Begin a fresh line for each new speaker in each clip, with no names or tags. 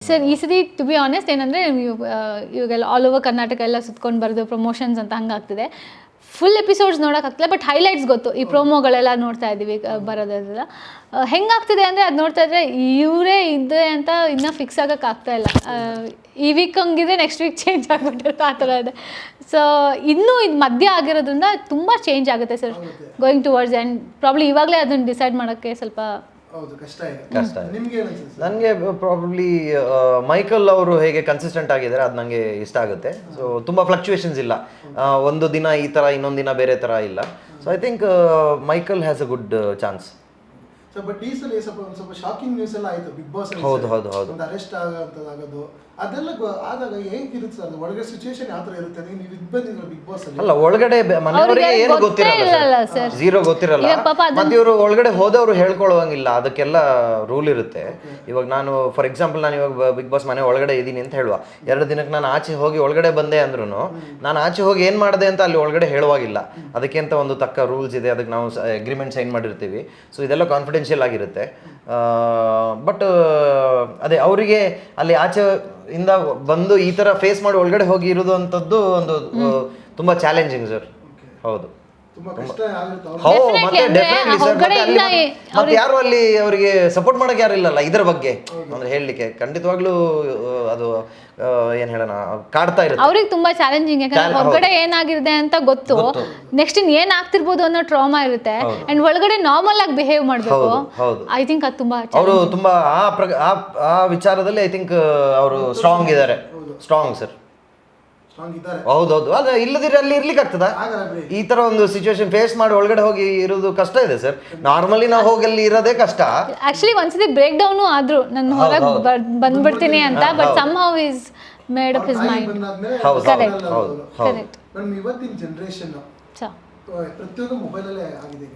Sir ಈ ಸತಿ to be honest ಏನಂದರೆ ಇವಾಗೆಲ್ಲ ಆಲ್ ಓವರ್ ಕರ್ನಾಟಕ ಎಲ್ಲ ಸುತ್ಕೊಂಡು ಬರೋದು ಪ್ರಮೋಷನ್ಸ್ ಅಂತ ಹಂಗಾಗ್ತಿದೆ. ಫುಲ್ ಎಪಿಸೋಡ್ಸ್ ನೋಡೋಕ್ಕಾಗ್ತಿಲ್ಲ, ಬಟ್ ಹೈಲೈಟ್ಸ್ ಗೊತ್ತು. ಈ ಪ್ರೋಮೋಗಳೆಲ್ಲ ನೋಡ್ತಾ ಇದ್ದೀವಿ ಬರೋದೆಲ್ಲ. ಹೆಂಗಾಗ್ತಿದೆ ಅಂದರೆ ಅದು ನೋಡ್ತಾ ಇದ್ರೆ ಇವರೇ ಇದೆ ಅಂತ ಇನ್ನೂ ಫಿಕ್ಸ್ ಆಗೋಕ್ಕಾಗ್ತಾ ಇಲ್ಲ. ಈ ವೀಕ್ ಹಂಗಿದೆ, ನೆಕ್ಸ್ಟ್ ವೀಕ್ ಚೇಂಜ್ ಆಗಿಬಿಟ್ಟಿರುತ್ತೆ, ಆ ಥರ ಇದೆ. ಸೊ ಇನ್ನೂ ಇದು ಮಧ್ಯ ಆಗಿರೋದ್ರಿಂದ ತುಂಬ ಚೇಂಜ್ ಆಗುತ್ತೆ sir going towards and probably ಇವಾಗಲೇ ಅದನ್ನು ಡಿಸೈಡ್ ಮಾಡೋಕ್ಕೆ ಸ್ವಲ್ಪ
ಕಷ್ಟ.
ನನಗೆ ಪ್ರಾಬಬ್ಲಿ ಮೈಕಲ್ ಅವರು ಹೇಗೆ ಕನ್ಸಿಸ್ಟೆಂಟ್ ಆಗಿದ್ದಾರೆ ಅದು ನನಗೆ ಇಷ್ಟ ಆಗುತ್ತೆ. ಸೊ ತುಂಬ ಫ್ಲಕ್ಚುಯೇಷನ್ಸ್ ಇಲ್ಲ, ಒಂದು ದಿನ ಈ ಥರ ಇನ್ನೊಂದು ದಿನ ಬೇರೆ ಥರ ಇಲ್ಲ. So I think Michael has a good chance.
But ಈ ಸಲ ಸ್ವಲ್ಪ ಶಾಕಿಂಗ್ ನ್ಯೂಸ್ ಎಲ್ಲ ಆಯಿತು ಬಿಗ್ ಬಾಸ್.
ಹೌದು
ಒಂದು ಅರೆಸ್ಟ್ ಆಗೋದು ಅದೆಲ್ಲ ಆದಾಗ ಹೇಗಿರುತ್ತೆ ಸರ್? ಒಳಗಡೆ ಸಿಚುವೇಶನ್ ಯಾವ ಥರ ಇರುತ್ತೆ? ನೀವು ಇದು ಬಂದಿದ್ರು ಬಿಗ್ ಬಾಸ್ ಅಲ್ಲಿ
ಅಲ್ಲ, ಒಳಗಡೆ ಮನೆಯವರಿಗೆ ಏನು ಗೊತ್ತಿರಲ್ಲ, ಝೀರೋ ಗೊತ್ತಿರಲ್ಲ. ಮತ್ತೆ ಇವರು ಒಳಗಡೆ ಹೋದವರು ಹೇಳ್ಕೊಳ್ಳುವಂಗಿಲ್ಲ, ಅದಕ್ಕೆಲ್ಲ ರೂಲ್ ಇರುತ್ತೆ. ಇವಾಗ ನಾನು ಫಾರ್ ಎಕ್ಸಾಂಪಲ್ ನಾನು ಇವಾಗ ಬಿಗ್ ಬಾಸ್ ಮನೆ ಒಳಗಡೆ ಇದ್ದೀನಿ ಅಂತ ಹೇಳುವ, 2 ದಿನಕ್ಕೆ ನಾನು ಆಚೆ ಹೋಗಿ ಒಳಗಡೆ ಬಂದೆ ಅಂದ್ರೂ ನಾನು ಆಚೆ ಹೋಗಿ ಏನು ಮಾಡಿದೆ ಅಂತ ಅಲ್ಲಿ ಒಳಗಡೆ ಹೇಳುವಾಗಿಲ್ಲ. ಅದಕ್ಕೆ ಅಂತ ಒಂದು ತಕ್ಕ ರೂಲ್ಸ್ ಇದೆ, ಅದಕ್ಕೆ ನಾವು ಅಗ್ರಿಮೆಂಟ್ ಸೈನ್ ಮಾಡಿರ್ತೀವಿ. ಸೊ ಇದೆಲ್ಲ ಕಾನ್ಫಿಡೆನ್ಷಿಯಲ್ ಆಗಿರುತ್ತೆ. ಬಟ್ ಅದೇ ಅವರಿಗೆ ಅಲ್ಲಿ ಆಚೆ ಇಂದ ಬಂದು ಈ ತರ ಫೇಸ್ ಮಾಡಿ ಒಳಗಡೆ ಹೋಗಿ ಇರೋದು ಅಂತದ್ದು ಒಂದು ತುಂಬಾ ಚಾಲೆಂಜಿಂಗ್ ಸರ್. ಹೌದು, ಮತ್ತೆ ಯಾರು ಅಲ್ಲಿ ಅವರಿಗೆ ಸಪೋರ್ಟ್ ಮಾಡಕ್ಕೆ ಯಾರು ಇಲ್ಲಲ್ಲ ಇದ್ರ ಬಗ್ಗೆ ಅಂದ್ರೆ ಹೇಳಲಿಕ್ಕೆ. ಖಂಡಿತವಾಗ್ಲೂ ಅದು ಏನ್ ಹೇಳೋಣ, ಕಾಡ್ತಾ ಇರುತ್ತೆ
ಅವ್ರಿಗೆ ತುಂಬಾ ಚಾಲೆಂಜಿಂಗ್. ಯಾಕಂದ್ರೆ ಹೊರಗಡೆ ಏನಾಗಿದೆ ಅಂತ ಗೊತ್ತು, ನೆಕ್ಸ್ಟ್ ಇನ್ ಏನ್ ಆಗ್ತಿರ್ಬೋದು ಅನ್ನೋ ಟ್ರಾಮಾ ಇರುತ್ತೆ. ಅಂಡ್ ಒಳಗಡೆ ನಾರ್ಮಲ್ ಆಗಿ ಬಿಹೇವ್ ಮಾಡ್ಬೇಕು. ಐ ಥಿಂಕ್ ಅದು ತುಂಬಾ
ಅವರು ತುಂಬಾ ಆ ವಿಚಾರದಲ್ಲಿ ಐ ಥಿಂಕ್ ಅವರು ಸ್ಟ್ರಾಂಗ್ ಇದ್ದಾರೆ. ಸ್ಟ್ರಾಂಗ್ ಸರ್, ಹೌದೌದು. ಅದೇ ಇಲ್ಲದಿರ ಅಲ್ಲಿ ಇರ್ಲಿಕ್ಕೆ ಆಗ್ತದ? ಈ ತರ ಒಂದು ಸಿಚುವೇಶನ್ ಫೇಸ್ ಮಾಡಿ ಒಳಗಡೆ ಹೋಗಿ ಇರೋದು ಕಷ್ಟ ಇದೆ ಸರ್. ನಾರ್ಮಲಿ ನಾವು ಹೋಗಿ ಅಲ್ಲಿ ಇರೋದೇ ಕಷ್ಟ.
ಆಕ್ಚುಲಿ ಒಂದ್ಸತಿ ಬ್ರೇಕ್ ಡೌನ್ ಆದ್ರು ನಾನು ಹೊರಗೆ ಬಂದ್ಬಿಡ್ತೀನಿ ಅಂತ, but somehow is made up his mind.
Correct. Madam ಇವತ್ತಿನ ಜನರೇಷನ್ ಪ್ರತಿಯೊಂದು ಮೊಬೈಲ್ ಅಲ್ಲೇ ಆಗಿದೆ ಈಗ.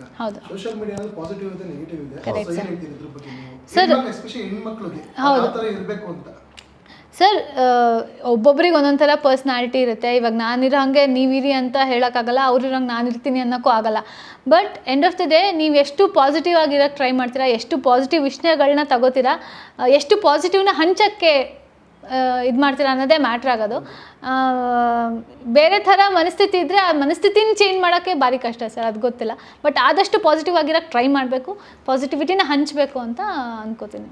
ಸೋಷಿಯಲ್ ಮೀಡಿಯಾದಲ್ಲಿ ಪಾಸಿಟಿವ್ ಇದೆ, ನೆಗೆಟಿವ್ ಇದೆ. ಸೊ ಏನು ಹೇಳ್ತೀರಿ ಇದ್ರ ಬಗ್ಗೆ ನೀವು? ಸರ್ ಎಸ್ಪೆಷಲಿ ಹೆಣ್ಮಕ್ಳಿಗೆ ಯಾವ ಥರ ಇರಬೇಕು ಅಂತ?
ಸರ್ ಒಬ್ಬೊಬ್ರಿಗೆ ಒಂದೊಂದು ಥರ ಪರ್ಸ್ನಾಲಿಟಿ ಇರುತ್ತೆ. ಇವಾಗ ನಾನಿರೋ ಹಾಗೆ ನೀವಿರಿ ಅಂತ ಹೇಳೋಕ್ಕಾಗಲ್ಲ, ಅವ್ರಿರಂಗೆ ನಾನು ಇರ್ತೀನಿ ಅನ್ನೋಕ್ಕೂ ಆಗಲ್ಲ. But end of the day ನೀವು ಎಷ್ಟು ಪಾಸಿಟಿವ್ ಆಗಿರೋಕ್ಕೆ ಟ್ರೈ ಮಾಡ್ತೀರಾ, ಎಷ್ಟು ಪಾಸಿಟಿವ್ ವಿಷಯಗಳನ್ನ ತಗೋತೀರಾ, ಎಷ್ಟು ಪಾಸಿಟಿವ್ನ ಹಂಚೋಕ್ಕೆ ಇದು ಮಾಡ್ತೀರಾ ಅನ್ನೋದೇ ಮ್ಯಾಟ್ರ್ ಆಗೋದು. ಬೇರೆ ಥರ ಮನಸ್ಥಿತಿ ಇದ್ದರೆ ಆ ಮನಸ್ಥಿತಿನ ಚೇಂಜ್ ಮಾಡೋಕ್ಕೆ ಭಾರಿ ಕಷ್ಟ ಸರ್, ಅದು ಗೊತ್ತಿಲ್ಲ. ಬಟ್ ಆದಷ್ಟು ಪಾಸಿಟಿವ್ ಆಗಿರೋಕ್ಕೆ ಟ್ರೈ ಮಾಡಬೇಕು, ಪಾಸಿಟಿವಿಟಿನ ಹಂಚಬೇಕು ಅಂತ ಅನ್ಕೋತೀನಿ.